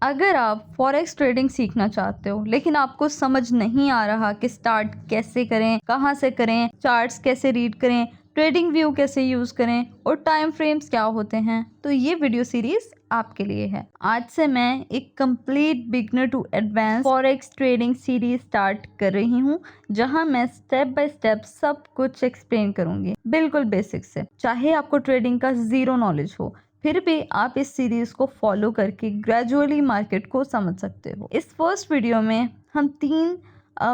अगर आप forex trading सीखना चाहते हो लेकिन आपको समझ नहीं आ रहा कि स्टार्ट कैसे करें, कहां से करें, चार्ट्स कैसे रीड करें, ट्रेडिंग व्यू कैसे यूज करें और टाइम फ्रेम्स क्या होते हैं, तो ये वीडियो सीरीज आपके लिए है। आज से मैं एक complete beginner to advance forex trading series start कर रही हूँ, जहां मैं स्टेप बाय स्टेप सब कुछ एक्सप्लेन करूंगी, बिल्कुल बेसिक से। चाहे आपको ट्रेडिंग का जीरो नॉलेज हो, फिर भी आप इस सीरीज को फॉलो करके ग्रेजुअली मार्केट को समझ सकते हो। इस फर्स्ट वीडियो में हम तीन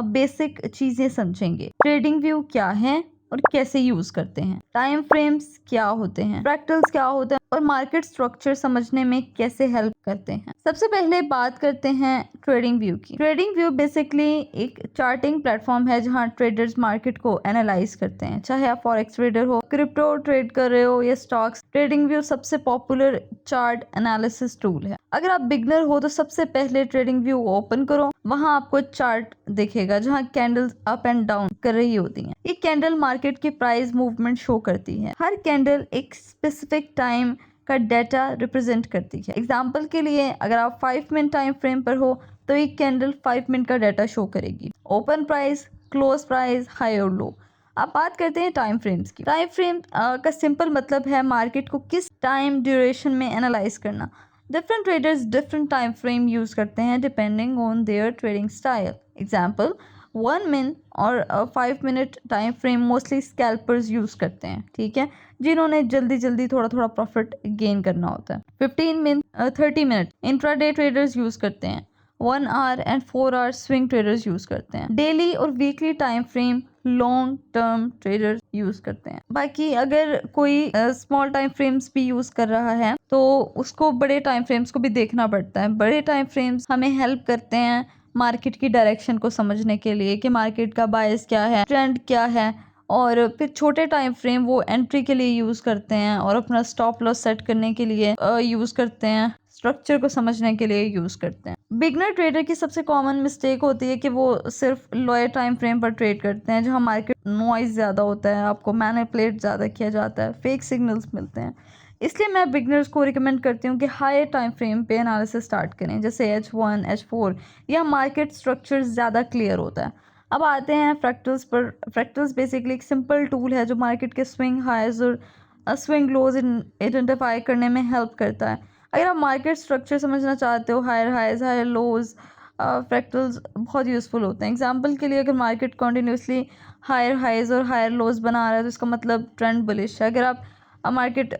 बेसिक चीजें समझेंगे। ट्रेडिंग व्यू क्या है और कैसे यूज करते हैं, टाइम फ्रेम्स क्या होते हैं, फ्रैक्टल्स क्या होते हैं और मार्केट स्ट्रक्चर समझने में कैसे हेल्प करते हैं। सबसे पहले बात करते हैं ट्रेडिंग व्यू की। ट्रेडिंग व्यू बेसिकली एक चार्टिंग प्लेटफॉर्म है जहां ट्रेडर्स मार्केट को एनालाइज करते हैं। चाहे आप फॉरेक्स ट्रेडर हो, क्रिप्टो ट्रेड कर रहे हो या स्टॉक्स, ट्रेडिंग व्यू सबसे पॉपुलर चार्ट एनालिसिस टूल है। अगर आप बिगनर हो तो सबसे पहले ट्रेडिंग व्यू ओपन करो, वहां आपको चार्ट दिखेगा जहां कैंडल्स अप एंड डाउन कर रही होती हैं। ये कैंडल मार्केट की प्राइस मूवमेंट शो करती है। हर कैंडल एक स्पेसिफिक टाइम का डेटा रिप्रेजेंट करती है। एग्जाम्पल के लिए अगर आप 5 मिनट टाइम फ्रेम पर हो तो एक कैंडल 5 मिनट का डेटा शो करेगी, open price, close price, high और लो। अब बात करते हैं टाइम फ्रेम्स की। टाइम फ्रेम का सिंपल मतलब है मार्केट को किस टाइम ड्यूरेशन में एनालाइज करना। Different traders different time frame use करते हैं depending on their trading style. Example 1 minute और 5 minute time frame mostly scalpers use करते हैं, ठीक है, जिन्होंने जल्दी जल्दी थोड़ा थोड़ा प्रॉफिट गेन करना होता है। 15 minute 30 minute intraday traders use करते हैं। 1 hour and 4 hour swing traders use करते हैं। डेली और weekly time frame long term traders use करते हैं। बाकी अगर कोई स्मॉल टाइम फ्रेम्स भी यूज कर रहा है तो उसको बड़े टाइम फ्रेम्स को भी देखना पड़ता है। बड़े टाइम फ्रेम्स हमें हेल्प करते हैं मार्केट की डायरेक्शन को समझने के लिए कि मार्केट का बायस क्या है, ट्रेंड क्या है। और फिर छोटे टाइम फ्रेम वो एंट्री के लिए यूज करते हैं और अपना स्टॉप लॉस सेट करने के लिए यूज करते हैं, स्ट्रक्चर को समझने के लिए यूज करते हैं। बिगनर ट्रेडर की सबसे कॉमन मिस्टेक होती है कि वो सिर्फ लोअर टाइम फ्रेम पर ट्रेड करते हैं जहां मार्केट नॉइज ज़्यादा होता है, आपको मैनिपुलेट ज़्यादा किया जाता है, फेक सिग्नल्स मिलते हैं। इसलिए मैं बिगनर्स को रिकमेंड करती हूँ कि हायर टाइम फ्रेम पे एनालिसिस स्टार्ट करें, जैसे H1, H4 या मार्केट स्ट्रक्चर ज़्यादा क्लियर होता है। अब आते हैं फ्रैक्टल्स पर। फ्रैक्टल्स बेसिकली एक सिंपल टूल है जो मार्केट के स्विंग हाइज और स्विंग लोज आइडेंटिफाई करने में हेल्प करता है। अगर आप मार्केट स्ट्रक्चर समझना चाहते हो, higher highs, higher lows, fractals बहुत यूज़फुल होते हैं। एग्जांपल के लिए अगर मार्केट कॉन्टिन्यूसली हायर हाइज और हायर लोज बना रहा है तो इसका मतलब ट्रेंड बुलिश है। अगर आप मार्केट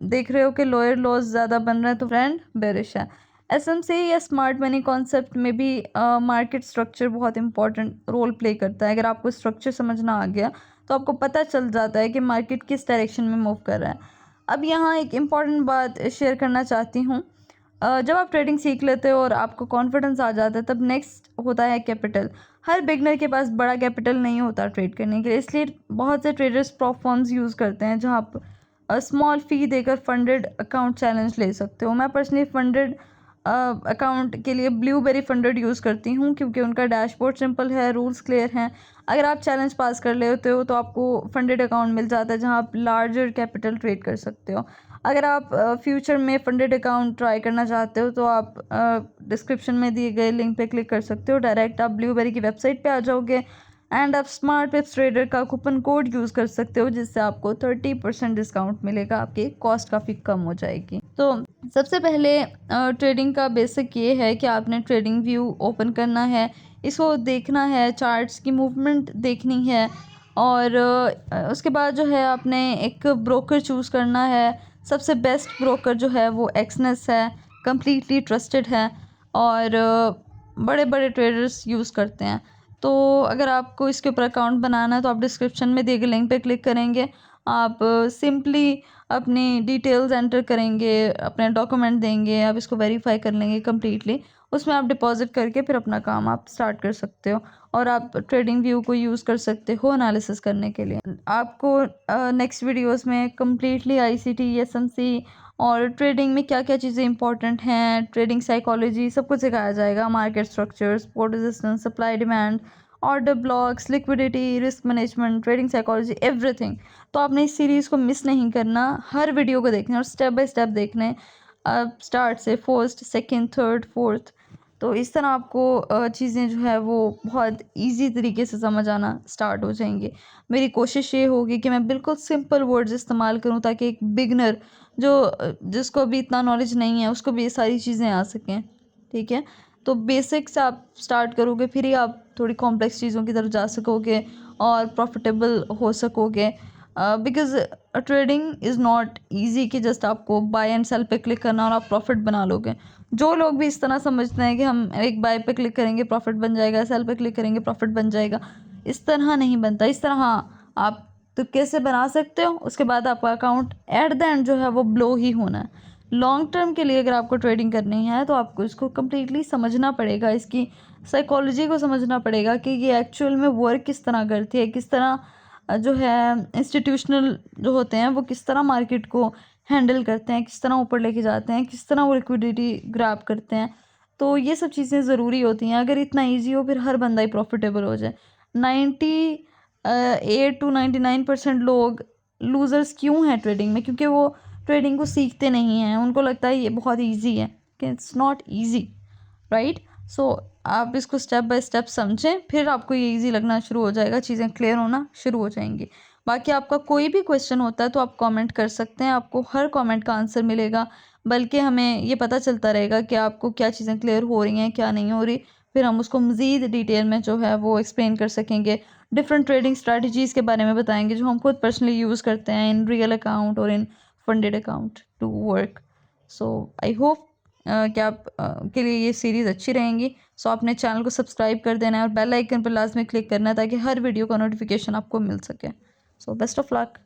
देख रहे हो कि लोअर लॉस ज़्यादा बन रहा है तो ट्रेंड बेरिश है। एसएमसी या स्मार्ट मनी कॉन्सेप्ट में भी मार्केट स्ट्रक्चर बहुत इंपॉर्टेंट रोल प्ले करता है। अगर आपको स्ट्रक्चर समझना आ गया तो आपको पता चल जाता है कि मार्केट किस डायरेक्शन में मूव कर रहा है। अब यहाँ एक इम्पॉर्टेंट बात शेयर करना चाहती हूँ। जब आप ट्रेडिंग सीख लेते हो और आपको कॉन्फिडेंस आ जाता है तब नेक्स्ट होता है कैपिटल। हर बिगनर के पास बड़ा कैपिटल नहीं होता ट्रेड करने के लिए, इसलिए बहुत से ट्रेडर्स प्रॉप फॉर्म्स यूज़ करते हैं जहाँ आप स्मॉल फ़ी देकर फंडेड अकाउंट चैलेंज ले सकते हो। मैं पर्सनली फंडेड अकाउंट के लिए ब्लूबेरी फंडेड यूज़ करती हूँ क्योंकि उनका डैशबोर्ड सिंपल है, रूल्स क्लियर हैं। अगर आप चैलेंज पास कर लेते हो तो आपको फंडेड अकाउंट मिल जाता है जहाँ आप लार्जर कैपिटल ट्रेड कर सकते हो। अगर आप फ्यूचर में फंडेड अकाउंट ट्राई करना चाहते हो तो आप डिस्क्रिप्शन में दिए गए लिंक पे क्लिक कर सकते हो, डायरेक्ट आप ब्लूबेरी की वेबसाइट पे आ जाओगे एंड आप स्मार्ट वेब ट्रेडर का कूपन कोड यूज़ कर सकते हो जिससे आपको 30% डिस्काउंट मिलेगा, आपकी कॉस्ट काफ़ी कम हो जाएगी। तो सबसे पहले ट्रेडिंग का बेसिक ये है कि आपने ट्रेडिंग व्यू ओपन करना है, इसको देखना है, चार्ट्स की मूवमेंट देखनी है और उसके बाद जो है आपने एक ब्रोकर चूज़ करना है। सबसे बेस्ट ब्रोकर जो है वो एक्सनेस है, कम्प्लीटली ट्रस्टेड है और बड़े बड़े ट्रेडर्स यूज़ करते हैं। तो अगर आपको इसके ऊपर अकाउंट बनाना है तो आप डिस्क्रिप्शन में दिए गए लिंक पे क्लिक करेंगे, आप सिंपली अपनी डिटेल्स एंटर करेंगे, अपने डॉक्यूमेंट देंगे, आप इसको वेरीफाई कर लेंगे कम्प्लीटली, उसमें आप डिपॉजिट करके फिर अपना काम आप स्टार्ट कर सकते हो और आप ट्रेडिंग व्यू को यूज़ कर सकते हो एनालिसिस करने के लिए। आपको नेक्स्ट वीडियोस में कम्प्लीटली आईसीटी, एसएमसी और ट्रेडिंग में क्या क्या चीज़ें इंपॉर्टेंट हैं, ट्रेडिंग साइकोलॉजी, सब कुछ सिखाया जाएगा। Market structure, support resistance, supply demand, order blocks, liquidity, risk management, trading psychology, everything. तो आपने इस सीरीज़ को मिस नहीं करना, हर वीडियो को देखना और स्टेप बाय स्टेप देखना है। स्टार्ट से फर्स्ट, सेकंड, थर्ड, फोर्थ। तो इस तरह आपको चीज़ें जो है वो बहुत इजी तरीके से समझ आना स्टार्ट हो जाएंगी। मेरी कोशिश ये होगी कि मैं बिल्कुल सिंपल वर्ड्स इस्तेमाल करूं ताकि एक बिगनर जिसको अभी इतना नॉलेज नहीं है उसको भी ये सारी चीज़ें आ सकें। ठीक है, तो बेसिक से आप स्टार्ट करोगे, फिर ही आप थोड़ी कॉम्प्लेक्स चीज़ों की तरफ जा सकोगे और प्रॉफिटेबल हो सकोगे। Because trading is not easy कि जस्ट आपको बाय एंड सेल पे क्लिक करना और आप प्रॉफिट बना लोगे। जो लोग भी इस तरह समझते हैं कि हम एक बाय पे क्लिक करेंगे प्रॉफिट बन जाएगा, सेल पे क्लिक करेंगे प्रॉफिट बन जाएगा, इस तरह नहीं बनता। इस तरह हाँ आप तो कैसे बना सकते हो, उसके बाद आपका अकाउंट एट द एंड जो है वो ब्लो ही होना है। लॉन्ग टर्म के लिए अगर आपको ट्रेडिंग करनी है तो आपको इसको कम्प्लीटली समझना पड़ेगा, इसकी साइकोलॉजी को समझना पड़ेगा कि ये एक्चुअल में वर्क किस तरह करती है, किस तरह जो है इंस्टीट्यूशनल जो होते हैं वो किस तरह मार्केट को हैंडल करते हैं, किस तरह ऊपर लेके जाते हैं, किस तरह वो लिक्विडिटी ग्रैब करते हैं। तो ये सब चीज़ें ज़रूरी होती हैं। अगर इतना ईजी हो फिर हर बंदा ही प्रॉफिटेबल हो जाए। 98 to 99% लोग लूज़र्स क्यों हैं ट्रेडिंग में? क्योंकि वो ट्रेडिंग को सीखते नहीं हैं, उनको लगता है ये बहुत ईजी है, कि इट्स नॉट ईजी, राइट। सो आप इसको स्टेप बाय स्टेप समझें, फिर आपको ये इजी लगना शुरू हो जाएगा, चीज़ें क्लियर होना शुरू हो जाएंगी। बाकी आपका कोई भी क्वेश्चन होता है तो आप कमेंट कर सकते हैं, आपको हर कमेंट का आंसर मिलेगा, बल्कि हमें ये पता चलता रहेगा कि आपको क्या चीज़ें क्लियर हो रही हैं क्या नहीं हो रही। फिर हम उसको मज़ीद डिटेल में जो है वो एक्सप्लेन कर सकेंगे, डिफरेंट ट्रेडिंग स्ट्रैटेजीज़ के बारे में बताएंगे जो हम खुद पर्सनली यूज़ करते हैं इन रियल अकाउंट और in funded account to work. So I hope कि आप के लिए ये सीरीज़ अच्छी रहेंगी। सो अपने चैनल को सब्सक्राइब कर देना है और बेल आइकन पर लाजमी क्लिक करना है ताकि हर वीडियो का नोटिफिकेशन आपको मिल सके। So best of luck.